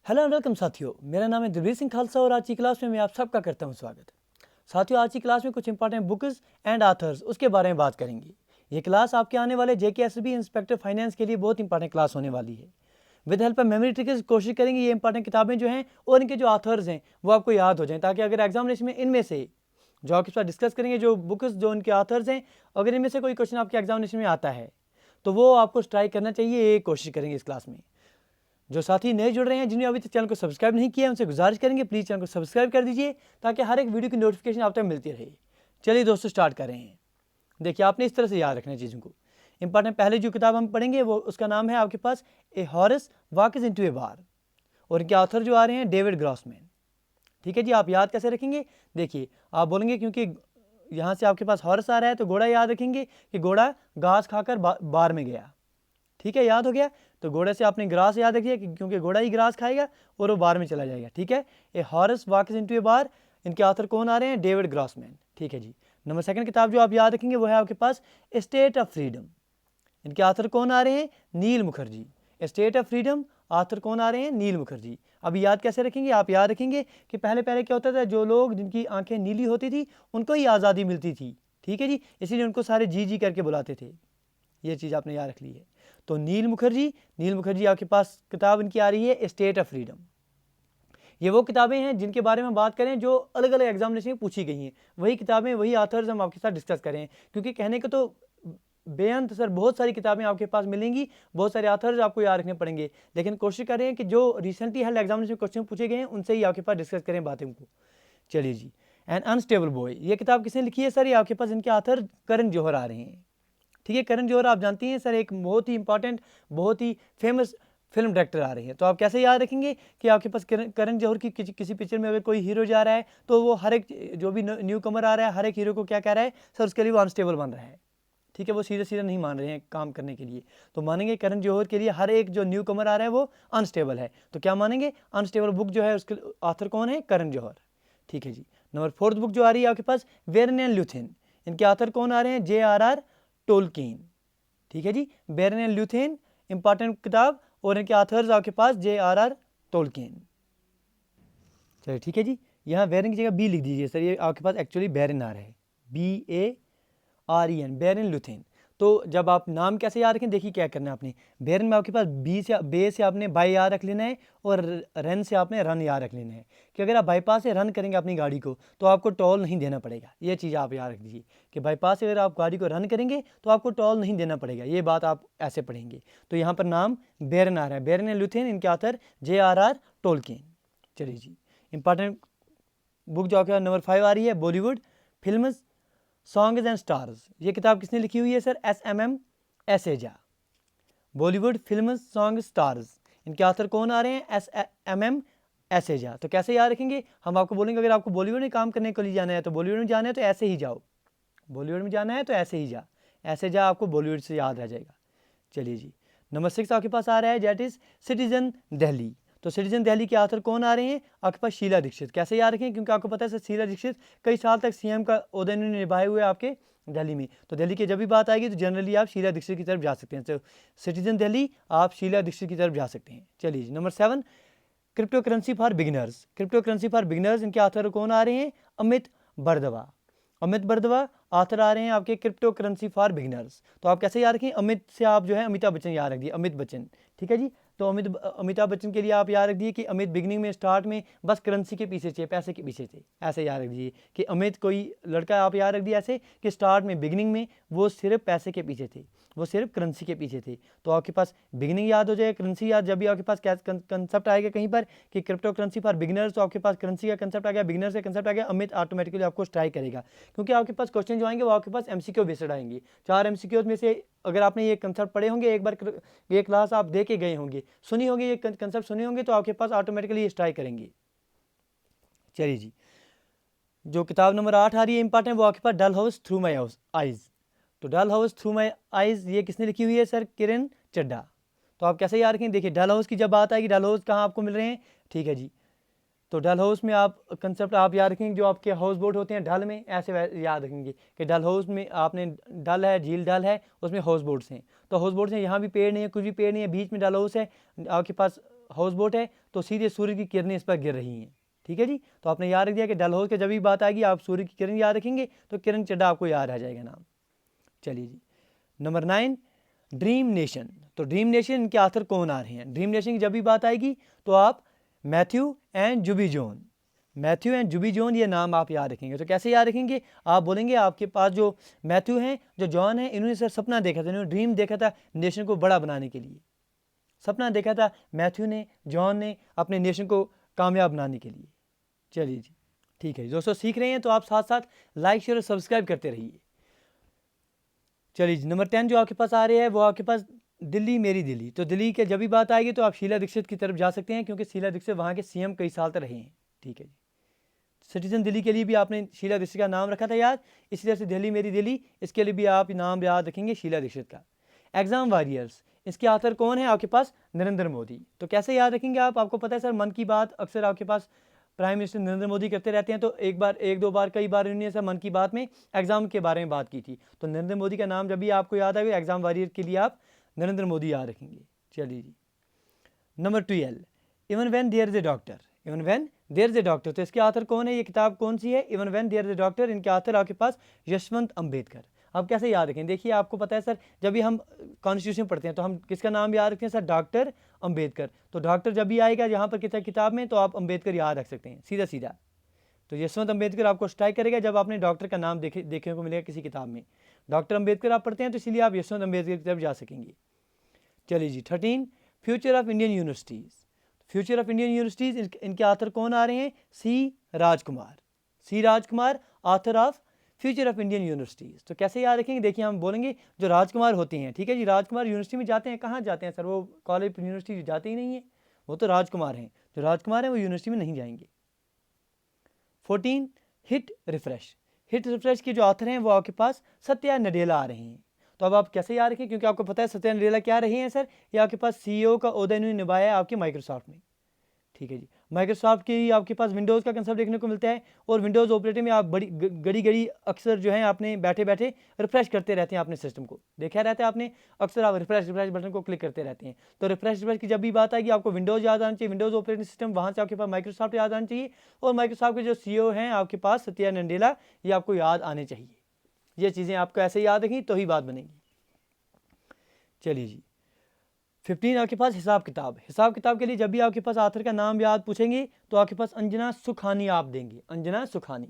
Hello and welcome साथियों, मेरा नाम है दिलवीर सिंह खालसा और आज की क्लास में मैं आप सबका करता हूं स्वागत। साथियों, आज की क्लास में कुछ इंपॉर्टेंट बुक्स एंड आथर्स उसके बारे में बात करेंगे। ये क्लास आपके आने वाले JKSSB इंस्पेक्टर फाइनेंस के लिए बहुत इंपॉर्टेंट क्लास होने वाली है। With help of memory tricks कोशिश करेंगे ये इंपॉर्टेंट किताबें जो हैं और इनके जो आथर्स हैं वो आपको याद हो जाएं, ताकि अगर एग्जामिनेशन में इनमें से जो आपके साथ डिस्कस करेंगे जो बुक्स जो इनके आथर्स हैं, अगर इनमें से कोई क्वेश्चन आपके एग्जामिनेशन में आता है तो वो आपको ट्राई करना चाहिए। ये कोशिश करेंगे इस क्लास में। जो साथी नए जुड़ रहे हैं, जिन्हें अभी तक चैनल को सब्सक्राइब नहीं किया है, उनसे गुजारिश करेंगे प्लीज़ चैनल को सब्सक्राइब कर दीजिए ताकि हर एक वीडियो की नोटिफिकेशन आप तक मिलती रहे। चलिए दोस्तों, स्टार्ट कर रहे हैं। देखिए, आपने इस तरह से याद रखना है चीज़ों को। इंपॉर्टेंट पहले जो किताब हम पढ़ेंगे वो उसका नाम है आपके पास ए हॉर्स वॉक्स इनटू ए बार, और इनके ऑथर जो आ रहे हैं डेविड ग्रॉसमैन। ठीक है जी, आप याद कैसे रखेंगे? देखिए, आप बोलेंगे क्योंकि यहाँ से आपके पास हॉर्स आ रहा है तो घोड़ा याद रखेंगे कि घोड़ा घास खाकर बार में गया। ठीक है, याद हो गया? तो घोड़े से आपने ग्रास याद रखिए क्योंकि घोड़ा ही ग्रास खाएगा और वो बार में चला जाएगा। ठीक है, ए हॉर्स वॉक्स इनटू ए बार, इनके ऑथर कौन आ रहे हैं? David Grossman. ठीक है जी। नंबर सेकंड किताब जो आप याद रखेंगे वो है आपके पास स्टेट ऑफ फ्रीडम। इनके ऑथर कौन आ रहे हैं? Neel Mukherjee. State of freedom, author कौन आ रहे हैं? नील मुखर्जी। अभी याद कैसे रखेंगे? आप याद रखेंगे कि पहले पहले क्या होता था, जो लोग जिनकी आंखें नीली होती थी उनको ही आज़ादी मिलती थी। ठीक है जी, इसीलिए उनको सारे जी जी करके बुलाते थे। ये चीज़ आपने याद रख ली है। तो नील मुखर्जी आपके पास किताब इनकी आ रही है स्टेट ऑफ फ्रीडम। ये वो किताबें हैं जिनके बारे में बात करें जो अलग अलग एग्जामिनेशन में पूछी गई हैं। वही किताबें, वही आथर्स हम आपके साथ डिस्कस करें, क्योंकि कहने को तो बेअंत सर बहुत सारी किताबें आपके पास मिलेंगी, बहुत सारे आथर्स आपको याद रखने पड़ेंगे, लेकिन कोशिश करें कि जो रिसेंटली हेल्ड एग्जामिनेशन में क्वेश्चन पूछे गए हैं उनसे ही आपके पास डिस्कस करें बातें को। चलिए जी। एन अनस्टेबल बॉय, ये किताब किसने लिखी है सर? ये आपके पास इनके आथर करण जौहर आ रहे हैं। ठीक है, करण जौहर आप जानती हैं सर, एक बहुत ही इंपॉर्टेंट, बहुत ही फेमस फिल्म डायरेक्टर आ रही है। तो आप कैसे याद रखेंगे कि आपके पास करण जौहर की किसी पिक्चर में अगर कोई हीरो जा रहा है तो वो हर एक जो भी न्यू कमर आ रहा है हर एक हीरो को क्या कह रहा है सर? उसके लिए वो अनस्टेबल बन रहा है। ठीक है, वो सीधे सीधे नहीं मान रहे हैं काम करने के लिए, तो मानेंगे करण जौहर के लिए हर एक जो न्यू कमर आ रहा है वो अनस्टेबल है। तो क्या मानेंगे? अनस्टेबल बुक जो है उसके ऑथर कौन है? करण जौहर। ठीक है जी। नंबर फोर्थ बुक जो आ रही है आपके पास वेरन एंड ल्यूथिन, इनके ऑथर कौन आ रहे हैं? JRR Tolkien. ठीक है जी, बेरन एंड ल्यूथिन इंपॉर्टेंट किताब, और इनके ऑथर्स आपके पास JRR टोल्किन। चलिए ठीक है जी, यहाँ बेरन की जगह बी लिख दीजिए सर, ये आपके पास एक्चुअली बेरन आ रहा है, BAREN, बेरन ल्यूथिन। तो जब आप नाम कैसे याद रखें, देखिए क्या करना है आपने। बेरन में आपके पास बे से आपने बाई याद रख लेना है, और रन से आपने रन याद रख लेना है कि अगर आप बाईपास से रन करेंगे अपनी गाड़ी को तो आपको टोल नहीं देना पड़ेगा। ये चीज़ आप याद रख दीजिए कि बाईपास से अगर आप गाड़ी को रन करेंगे तो आपको टोल नहीं देना पड़ेगा। ये बात आप ऐसे पढ़ेंगे। तो यहाँ पर नाम बेरन आ रहा है, बेरन एंड ल्यूथिन, इनके ऑथर JRR टोल्किन। चलिए जी। इंपॉर्टेंट बुक जो आपके नंबर 5 आ रही है Bollywood film songs and stars. ये किताब किसने लिखी हुई है सर? SMM एसेजा। बॉलीवुड फिल्म सॉन्ग स्टार्स, इनके ऑथर कौन आ रहे हैं? SMM एसेजा। तो कैसे याद रखेंगे? हम आपको बोलेंगे अगर आपको बॉलीवुड में काम करने के लिए जाना है तो बॉलीवुड में जाना है तो ऐसे ही जाओ, बॉलीवुड में जाना है तो ऐसे ही जा, ऐसे जा, आपको बॉलीवुड से याद रह जाएगा। चलिए जी। नंबर 6 आपके पास आ रहा है दैट इज सिटीजन दिल्ली। तो सिटीजन दिल्ली के ऑथर कौन आ रहे हैं? आपके पास शीला दीक्षित। कैसे याद रखें? क्योंकि आपको पता है सर, शीला दीक्षित कई साल तक CM का ओहदा इन्होंने निभाए हुए आपके दिल्ली में। तो दिल्ली की जब भी बात आएगी तो जनरली आप शीला दीक्षित की तरफ जा सकते हैं। तो सिटीजन दिल्ली, आप शीला दीक्षित की तरफ जा सकते हैं। चलिए जी। Number 7 crypto currency for beginners. Crypto currency for beginners, इनके ऑथर कौन आ रहे हैं? अमित बरदवा। अमित बरदवा ऑथर आ रहे हैं आपके क्रिप्टो करेंसी फॉर बिगिनर्स। तो आप कैसे याद रखें? अमित से आप जो है अमिताभ बच्चन याद रख दिए, अमित बच्चन। ठीक है जी। तो अमिताभ बच्चन के लिए आप याद रख दिए कि अमित बिगनिंग में स्टार्ट में बस करेंसी के पीछे थे, पैसे के पीछे थे, ऐसे याद रख दीजिए कि अमित कोई लड़का आप याद रख दिए ऐसे कि स्टार्ट में बिगनिंग में वो सिर्फ पैसे के पीछे थे, वो सिर्फ करेंसी के पीछे थे। तो आपके पास बिगिनिंग याद हो जाए, करेंसी याद, जब भी आपके पास क्या कंसेप्ट आएगा कहीं पर कि क्रिप्टो करेंसी फॉर बिगिनर्स, तो आपके पास करेंसी का कंसेप्ट आ गया, बिगिनर्स का कंसेप्ट आ गया, अमित ऑटोमेटिकली आपको स्ट्राइक करेगा। क्योंकि आपके पास क्वेश्चन जो आएंगे वो आपके पास MCQ बेस्ड आएंगे। 4 MCQ में से अगर आपने ये कंसेप्ट पढ़े होंगे, एक बार ये क्लास आप दे के गए होंगे, सुनी होगी, ये कंसेप्ट सुने होंगे, तो आपके पास ऑटोमेटिकली स्ट्राइक करेंगे। चलिए जी। जो किताब नंबर 8 आ रही है इंपॉर्टेंट, वो आपके पास डल हाउस थ्रू माई आइज। तो डल हाउस थ्रू माई आइज ये किसने लिखी हुई है सर? किरण चड्ढा। तो आप कैसे याद रखें? देखिए, डल हाउस की जब बात आएगी, डल हाउस कहाँ आपको मिल रहे हैं? ठीक है जी। तो डल हाउस में आप कंसेप्ट आप याद रखेंगे, जो आपके हाउस बोट होते हैं डल में, ऐसे याद रखेंगे कि डल हाउस में आपने डल है, झील डल है, उसमें हाउस बोट्स हैं। तो हाउस बोट्स हैं, यहाँ भी पेड़ नहीं है, कुछ भी पेड़ नहीं है, बीच में डल हाउस है, आपके पास हाउस बोट है तो सीधे सूर्य की किरणें इस पर गिर रही हैं। ठीक है जी, तो आपने याद रख दिया कि डल हाउस के जब भी बात आएगी आप सूर्य की किरण याद रखेंगे तो किरण चड्ढा आपको याद आ जाएगा नाम। चलिए जी, नंबर 9 ड्रीम नेशन। तो ड्रीम नेशन इनके आथर कौन आ रहे हैं? ड्रीम नेशन की जब भी बात आएगी तो आप Matthew and Jubi John, Matthew and Jubi John ये नाम आप याद रखेंगे। तो कैसे याद रखेंगे? आप बोलेंगे आपके पास जो मैथ्यू हैं जो जॉन है इन्होंने सर सपना देखा था, इन्होंने ड्रीम देखा था नेशन को बड़ा बनाने के लिए, सपना देखा था मैथ्यू ने, जॉन ने अपने नेशन को कामयाब बनाने के लिए। चलिए जी, ठीक है दोस्तों, सीख रहे हैं तो आप साथ साथ लाइक शेयर और सब्सक्राइब करते रहिए। चलिए जी, नंबर 10 जो आपके पास आ रही है वो आपके पास दिल्ली मेरी दिल्ली। तो दिल्ली के जब भी बात आएगी तो आप शीला दीक्षित की तरफ जा सकते हैं क्योंकि शीला दीक्षित वहाँ के सीएम कई साल तक रहे हैं। ठीक है जी, सिटीजन दिल्ली के लिए भी आपने शीला दीक्षित का नाम रखा था याद, इसी तरह से दिल्ली मेरी दिल्ली इसके लिए भी आप नाम याद रखेंगे शीला दीक्षित का। एग्जाम वॉरियर्स इसके आथर कौन है आपके पास? नरेंद्र मोदी। तो कैसे याद रखेंगे आप? आपको पता है सर मन की बात अक्सर आपके पास प्राइम मिनिस्टर नरेंद्र मोदी करते रहते हैं, तो एक बार एक दो बार कई बार उन्होंने सर मन की बात में एग्जाम के बारे में बात की थी। तो नरेंद्र मोदी का नाम जब भी आपको याद आएगा एग्जाम वॉरियर के लिए आप नरेंद्र मोदी याद रखेंगे। चलिए जी, number 12 even when there is a doctor. Even when there is a doctor, तो इसके आथर कौन है? ये किताब कौन सी है? Even when there is a doctor, इनके आथर आपके पास यशवंत अम्बेडकर। आप कैसे याद रखें? देखिए आपको पता है सर जब भी हम कॉन्स्टिट्यूशन पढ़ते हैं तो हम किसका नाम याद रखते हैं सर? डॉक्टर अम्बेडकर। तो डॉक्टर जब भी आएगा यहाँ पर किताब में तो आप अम्बेडकर याद रख सकते हैं सीधा सीधा। तो यशवंत अम्बेडकर आपको स्ट्राइक करेगा जब आपने डॉक्टर का नाम देखने को मिलेगा किसी किताब में। डॉक्टर अम्बेडकर आप पढ़ते हैं तो इसलिए आप यशवंत अम्बेडकर की तरफ जा सकेंगे। चलिए जी, 13 future of Indian universities. Future of Indian universities इनके आथर कौन आ रहे हैं? C Rajkumar. C Rajkumar author of future of Indian universities. तो कैसे याद रखेंगे? देखिए हम बोलेंगे जो राजकुमार होते हैं, ठीक है जी, राजकुमार यूनिवर्सिटी में जाते हैं, कहाँ जाते हैं सर? वो कॉलेज यूनिवर्सिटी जाते ही नहीं है, वो तो राजकुमार हैं। जो राजकुमार हैं वो यूनिवर्सिटी में नहीं जाएंगे। 14 हिट रिफ्रेश। हिट रिफ्रेश के जो आथर हैं वो आपके पास सत्या नडेला आ रहे हैं। तो अब आप कैसे याद रखें? क्योंकि आपको पता है सत्या नडेला क्या रहे हैं सर? ये आपके पास सीईओ का ओहदा इन्होंने निभाया है आपके माइक्रोसॉफ्ट में। ठीक है जी, माइक्रोसॉफ्ट की आपके पास विंडोज़ का कंसेप्ट देखने को मिलता है और विंडोज़ ऑपरेटिंग में आप बड़ी घड़ी अक्सर जो है आपने बैठे बैठे रिफ्रेश करते रहते हैं अपने सिस्टम को, देखा रहता है आपने, अक्सर आप रिफ्रेश बटन को क्लिक करते रहते हैं। तो रिफ्रेश की जब भी बात आएगी आपको विंडोज़ याद आना चाहिए, विंडोज़ ऑपरेटिंग सिस्टम, वहाँ से आपके पास माइक्रोसॉफ्ट याद आना चाहिए और माइक्रोसॉफ्ट के जो सीईओ हैं आपके पास सत्या नडेला, ये आपको याद आने चाहिए। ये चीज़ें आपको ऐसे याद रखें तो ही बात बनेगी। चलिए जी, 15 आपके पास हिसाब किताब। हिसाब किताब के लिए जब भी आपके पास आथर का नाम याद पूछेंगे तो आपके पास अंजना सुखानी आप देंगे, अंजना सुखानी।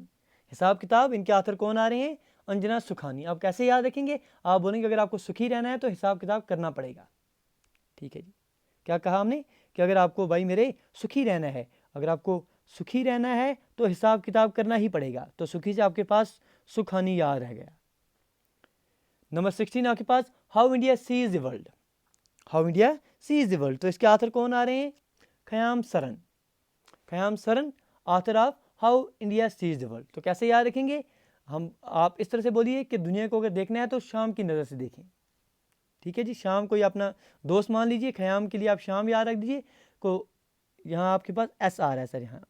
हिसाब किताब इनके आथर कौन आ रहे हैं? अंजना सुखानी। आप कैसे याद रखेंगे? आप बोलेंगे अगर आपको सुखी रहना है तो हिसाब किताब करना पड़ेगा। ठीक है जी, क्या कहा हमने कि अगर आपको भाई मेरे सुखी रहना है, अगर आपको सुखी रहना है तो हिसाब किताब करना ही पड़ेगा। तो सुखी से आपके पास सुखानी याद रह गया। नंबर 16 आपके पास how India sees the world. How India sees the world, तो इसके आथर कौन आ रहे हैं? Khayam Saran. Khayam Saran author of how India sees the world. तो कैसे याद रखेंगे हम? आप इस तरह से बोलिए कि दुनिया को अगर देखना है तो शाम की नज़र से देखें। ठीक है जी, शाम को ही अपना दोस्त मान लीजिए, खयाम के लिए आप शाम याद रख दीजिए। को यहाँ आपके पास एस आ रहा है सर, यहाँ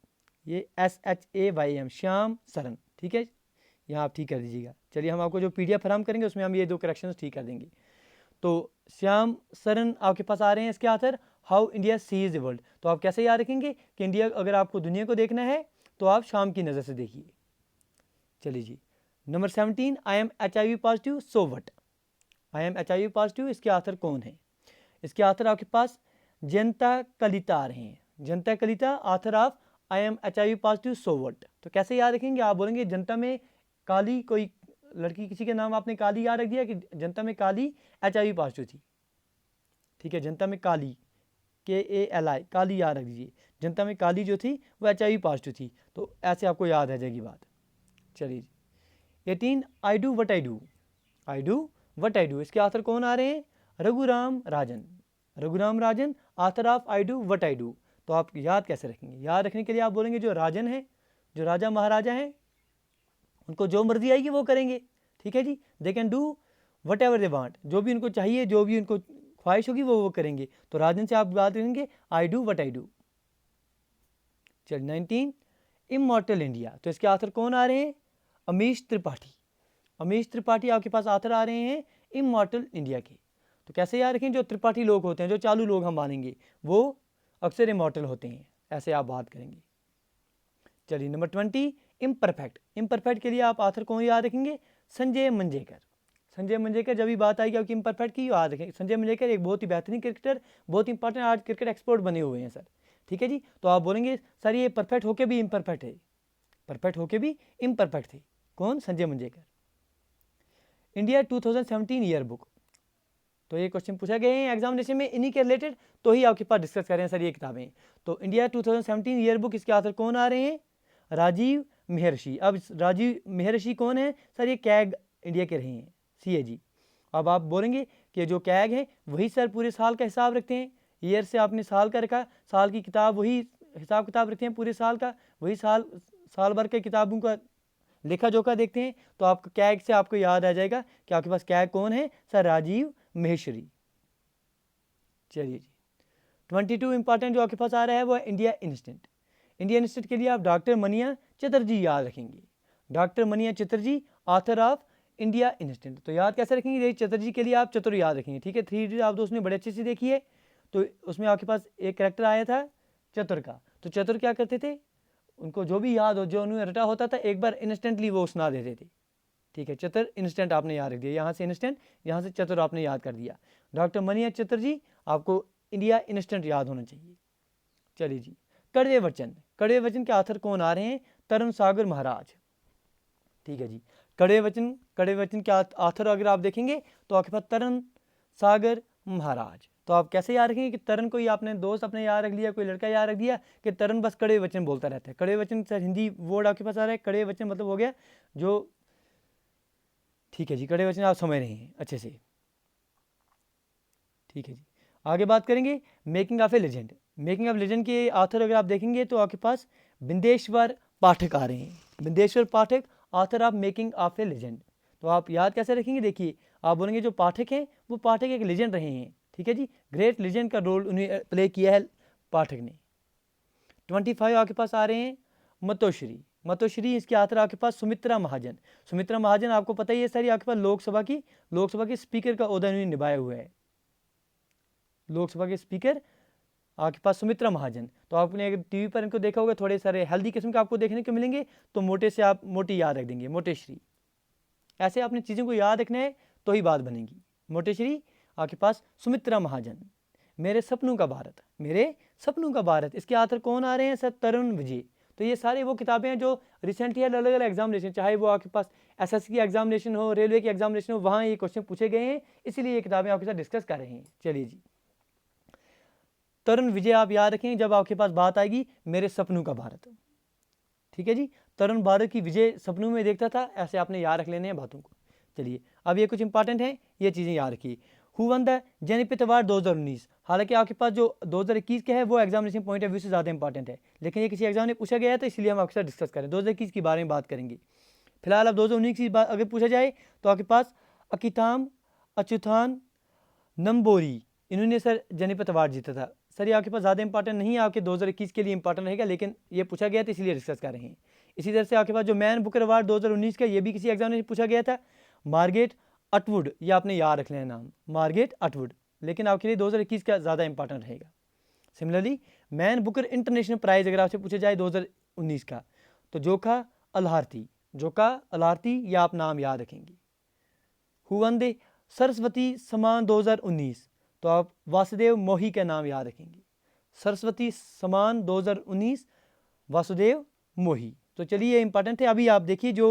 ये SHAYM, श्याम सरन। ठीक है, यहाँ आप ठीक कर दीजिएगा। चलिए हम आपको जो PDF फराहम करेंगे उसमें हम ये 2 करेक्शंस ठीक कर देंगे। तो श्याम सरन आपके पास आ रहे हैं इसके author how India sees the world. तो आप कैसे याद रखेंगे कि इंडिया, अगर आपको दुनिया को देखना है तो आप शाम की नज़र से देखिए। चलिए जी, number 17 I am HIV positive so what. I am HIV positive, इसके आथर कौन है? इसके आथर आपके पास जनता कलिता आ रहे हैं। Janata Kalita author of I am HIV positive so what. तो कैसे याद रखेंगे? आप बोलेंगे जनता में काली, कोई लड़की किसी के नाम आपने काली याद रख दिया कि जनता में काली HIV पॉजिटिव थी। ठीक है, जनता में काली KALI काली याद रख दीजिए। जनता में काली जो थी वो HIV पॉजिटिव थी। तो ऐसे आपको याद रह जाएगी बात। चलिए 18 I do what I do. I do what I do, इसके आथर कौन आ रहे हैं? Raghuram Rajan. Raghuram Rajan author of I do what I do. तो आप याद कैसे रखेंगे? याद रखने के लिए आप बोलेंगे जो राजन है, जो राजा महाराजा हैं, उनको जो मर्जी आएगी वो करेंगे। ठीक है जी, they can do whatever they want, जो भी उनको चाहिए, जो भी उनको ख्वाहिश होगी वो करेंगे। तो राजन से आप बात करेंगे आई डू वट आई डू। चल 19 इमॉर्टल इंडिया, तो इसके आथर कौन आ रहे हैं? अमीश त्रिपाठी। अमीश त्रिपाठी आपके पास आथर आ रहे हैं इमॉर्टल इंडिया के। तो कैसे याद रखें? जो त्रिपाठी लोग होते हैं, जो चालू लोग हम मानेंगे, वो अक्सर इमॉर्टल होते हैं, ऐसे आप बात करेंगे। चलिए नंबर 20 इम्परफेक्ट। इम्परफेक्ट के लिए आप आथर कौन याद रखेंगे? संजय मंजेकर। संजय मंजेकर जब भी बात आएगी आपकी इम्परफेक्ट की याद रखेंगे। संजय मंजेकर एक बहुत ही बेहतरीन क्रिकेटर, बहुत इंपॉर्टेंट आज क्रिकेट एक्सपर्ट बने हुए हैं सर, ठीक है जी। तो आप बोलेंगे सर ये परफेक्ट होके भी इम्परफेक्ट है, परफेक्ट होके भी इम्परफेक्ट थे। कौन? संजय मंजेकर। इंडिया 2017 ईयर बुक, तो ये क्वेश्चन पूछा गए हैं एग्जामिनेशन में, इन्हीं के रिलेटेड तो ही आपके पास डिस्कस कर रहे हैं सर ये किताबें। तो इंडिया 2017 ईयर बुक, इसके आथर कौन आ रहे हैं? राजीव मेहर्षि। अब राजीव मेहर्षि कौन है सर? ये कैग इंडिया के रहे हैं, CAG। अब आप बोलेंगे कि जो कैग है वही सर पूरे साल का हिसाब रखते हैं, ईयर से आपने साल का रखा, साल की किताब वही हिसाब किताब रखते हैं पूरे साल का, वही साल भर के किताबों का लेखा जोखा देखते हैं। तो आपको कैग से आपको याद आ जाएगा कि आपके पास कैग कौन है सर? राजीव महेश्वरी। चलिए जी 22 इंपॉर्टेंट जो आपके पास आ रहा है वो है इंडिया इंस्टेंट। इंडिया इंस्टेंट के लिए आप डॉक्टर मनिया चटर्जी याद रखेंगे। Doctor Maniya Chatterjee, author of India instant. तो याद कैसे रखेंगे? चटर्जी के लिए आप चतुर याद रखेंगे, ठीक है। 3 इडियट आप दोस्त ने बड़े अच्छे से देखी है, तो उसमें आपके पास एक कैरेक्टर आया था चतुर का। तो चतुर क्या करते थे? उनको जो भी याद हो, जो उन्हें रटा होता था, एक बार इंस्टेंटली वो सुना देते थे, ठीक है। चतुर इंस्टेंट आपने याद रख दिया, यहाँ से इंस्टेंट, यहाँ से चतुर आपने याद कर दिया। डॉक्टर मनिया चटर्जी, आपको इंडिया इंस्टेंट याद होना चाहिए। चलिए जी कड़वे वचन। कड़वे वचन के आथर कौन आ रहे हैं? तरुण सागर महाराज, ठीक है जी। कड़वे वचन के आथर अगर आप देखेंगे तो आपके पास तरुण सागर महाराज। तो आप कैसे याद रखेंगे कि तरुण कोई आपने दोस्त अपने याद रख लिया, कोई लड़का याद रख दिया कि तरुण बस कड़वे वचन बोलता रहता है। कड़वे वचन सर हिंदी वर्ड आपके पास आ रहा है, कड़वे वचन मतलब हो गया जो, ठीक है जी, कड़वे वचन आप समझ रहे हैं अच्छे से, ठीक है जी। आगे बात करेंगे making of a legend. Making of legend के आथर अगर आप देखेंगे तो आपके पास बिंदेश्वर पाठक आ रहे हैं। Bindeshwar Pathak, author of making of a legend. तो आप याद कैसे रखेंगे? देखिए आप बोलेंगे जो पाठक हैं वो पाठक एक लेजेंड रहे हैं, ठीक है जी। ग्रेट लेजेंड का रोल उन्हें प्ले किया है पाठक ने। 25 आपके पास आ रहे हैं मतोश्री। मतोश्री इसके आथर आपके पास सुमित्रा महाजन। सुमित्रा महाजन आपको पता ही है सर, आपके पास लोकसभा की स्पीकर का ओहदा उन्होंने निभाया हुआ है, लोकसभा के स्पीकर आपके पास सुमित्रा महाजन। तो आपने अगर टीवी पर इनको देखा होगा, थोड़े सारे हेल्दी किस्म के आपको देखने को मिलेंगे, तो मोटे से आप मोटी याद रख देंगे, मोटेश्री। ऐसे आपने चीज़ों को याद रखना है तो ही बात बनेगी। मोटेश्री आपके पास सुमित्रा महाजन। मेरे सपनों का भारत, मेरे सपनों का भारत, इसके आथर कौन आ रहे हैं सर? तरुण विजय। तो ये सारे वो किताबें हैं जो रिसेंटली अलग अलग एग्जामिनेशन, चाहे वो आपके पास SSC की एग्जामिनेशन हो, रेलवे की एग्जामिनेशन हो, वहाँ ये क्वेश्चन पूछे गए हैं, इसीलिए ये किताबें आपके साथ डिस्कस कर रहे हैं। चलिए जी तरुण विजय आप याद रखें जब आपके पास बात आएगी मेरे सपनों का भारत, ठीक है जी। तरुण भारत की विजय सपनों में देखता था, ऐसे आपने याद रख लेने हैं बातों को। चलिए अब ये कुछ इंपॉर्टेंट हैं, ये चीज़ें याद रखिए। Who one the Jnanpith award 2019। हालांकि आपके पास जो 2021 का है वो एग्जामिनेशन पॉइंट ऑफ व्यू से ज़्यादा इंपॉर्टेंट है, लेकिन ये किसी एग्जाम में पूछा गया है तो इसलिए हम आपके साथ डिस्कस करें। 2021 के बारे में बात करेंगे। फिलहाल अब 2019 की बात अगर पूछा जाए तो आपके पास अकिताम अच्युतान नंबोरी, इन्होंने सर ज्ञानपीठ अवार्ड जीता था। सर ये आपके पास ज़्यादा इंपॉर्टेंट नहीं है, आपके 2021 के लिए इंपॉर्टेंट रहेगा, लेकिन ये पूछा गया था इसलिए डिस्कस कर रहे हैं। इसी तरह से आपके पास जो मैन बुकर अवार्ड 2019 का, ये भी किसी एग्जाम में पूछा गया था, मार्गरेट अटवुड, ये आपने याद रख लेना नाम, मार्गरेट अटवुड, लेकिन आपके लिए 2021 का ज़्यादा इंपॉर्टेंट रहेगा। Similarly Man Booker international prize अगर आपसे पूछा जाए 2019 का, तो जोखा अल्हारती, जोखा अल्हारती, ये आप नाम याद रखेंगे। हु वन दे सरस्वती सम्मान 2019, तो आप वासुदेव मोही का नाम याद रखेंगे। सरस्वती सम्मान 2019 वासुदेव मोही। तो चलिए ये इंपॉर्टेंट है। अभी आप देखिए जो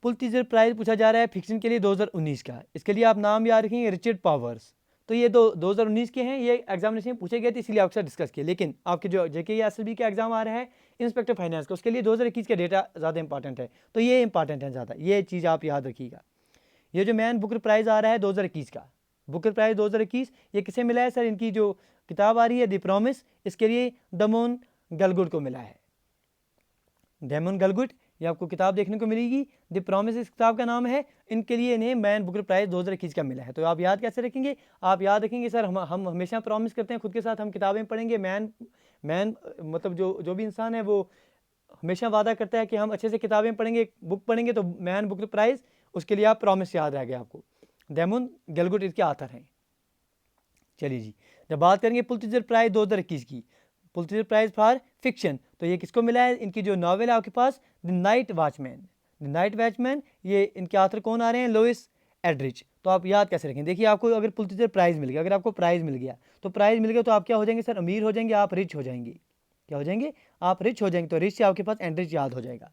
पुलित्जर प्राइज पूछा जा रहा है फिक्शन के लिए 2019 का, इसके लिए आप नाम याद रखेंगे रिचर्ड पावर्स। तो ये 2019 के हैं, ये एग्जामिनेशन में पूछे गए थे इसलिए आपके साथ डिस्कस किए। लेकिन आपके जो JK SLB का एग्जाम आ रहा है इंस्पेक्टर फाइनेंस का, उसके लिए 2021 का डेटा ज़्यादा इंपॉर्टेंट है, तो ये इंपॉर्टेंट है ज़्यादा, ये चीज़ आप याद रखिएगा। ये जो मैन बुकर प्राइज़ आ रहा है 2021 का, बुकर प्राइज़ 2021, ये किसे मिला है सर? इनकी जो किताब आ रही है द प्रॉमिस, इसके लिए डेमोन गलगुड को मिला है। डेमोन गलगुड, ये आपको किताब देखने को मिलेगी, द प्रॉमिस इस किताब का नाम है। इनके लिए इन्हें मैन बुकर प्राइज़ 2021 का मिला है। तो आप याद कैसे रखेंगे? आप याद रखेंगे सर हम हमेशा प्रॉमिस करते हैं खुद के साथ, हम किताबें पढ़ेंगे। मैन मतलब जो भी इंसान है वो हमेशा वादा करता है कि हम अच्छे से किताबें पढ़ेंगे, बुक पढ़ेंगे, तो मैन बुकर प्राइज़, उसके लिए आप प्रॉमिस याद रह गया आपको। डेमोन गलगुड इसके आथर हैं। चलिए जी जब बात करेंगे पुलित्ज़र प्राइज़ 2021 की, पुलित्ज़र प्राइज़ फॉर फिक्शन, तो ये किसको मिला है? इनकी जो नावल है आपके पास the night watchman. The night watchman, ये इनके ऑथर कौन आ रहे हैं? Louis Eldrich. तो आप याद कैसे रखें? देखिए आपको अगर पुलित्ज़र प्राइज़ मिल गया, अगर आपको प्राइज़ मिल गया तो प्राइज़ मिल गया तो आप क्या हो जाएंगे सर? अमीर हो जाएंगे, आप रिच हो जाएंगे। क्या हो जाएंगे? आप रिच हो जाएंगे। तो रिच से आपके पास एल्ड्रिच याद हो जाएगा।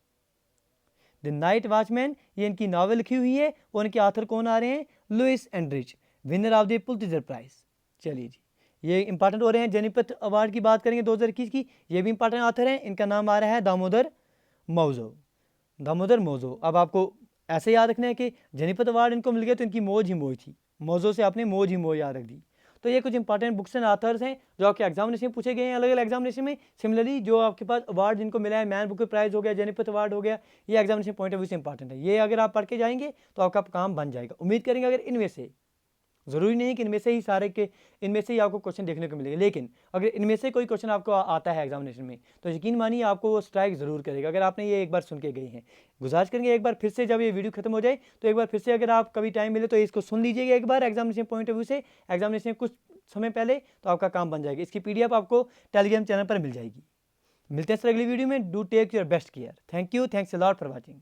द नाइट वॉचमैन, ये इनकी नावल लिखी हुई है और इनके ऑथर कौन आ रहे हैं? Louis Erdrich, winner of the Pulitzer prize. चलिए जी, ये इंपॉर्टेंट हो रहे हैं। जेनिफर अवार्ड की बात करेंगे 2021 की, ये भी इंपॉर्टेंट ऑथर हैं। इनका नाम आ रहा है दामोदर मौजो। दामोदर मौजो। अब आपको ऐसे याद रखना है कि जेनिफर अवार्ड इनको मिल गया तो इनकी मौज ही मौज थी। मौजो से आपने मौज ही मौज याद रख दी। तो ये कुछ इंपॉर्टेंट बुक्स एंड ऑथर्स हैं जो आपके एग्जामिनेशन में पूछे गए हैं अलग अलग एग्जामिनेशन में। सिमिलरली जो आपके पास अवार्ड जिनको मिला है, मैन बुकर प्राइज़ हो गया, जेनिफर अवार्ड हो गया, ये एग्जामिनेशन पॉइंट ऑफ व्यू से इंपॉर्टेंट है। ये अगर आप पढ़ के जाएंगे तो आपका काम बन जाएगा। उम्मीद करेंगे अगर इनमें से, ज़रूरी नहीं कि इनमें से ही सारे के इनमें से ही आपको क्वेश्चन देखने को मिलेगा, लेकिन अगर इनमें से कोई क्वेश्चन आपको आता है एग्जामिनेशन में तो यकीन मानिए आपको वो स्ट्राइक ज़रूर करेगा अगर आपने ये एक बार सुन के गए हैं। गुजारिश करेंगे एक बार फिर से जब ये वीडियो खत्म हो जाए तो एक बार फिर से अगर आप कभी टाइम मिले तो इसको सुन लीजिएगा एक बार एग्जामिनेशन पॉइंट ऑफ व्यू से, एग्जामिनेशन कुछ समय पहले, तो आपका काम बन जाएगा। इसकी PDF आपको टेलीग्राम चैनल पर मिल जाएगी। मिलते हैं सर अगली वीडियो में। Do take your best care. Thank you, thanks a lot for watching.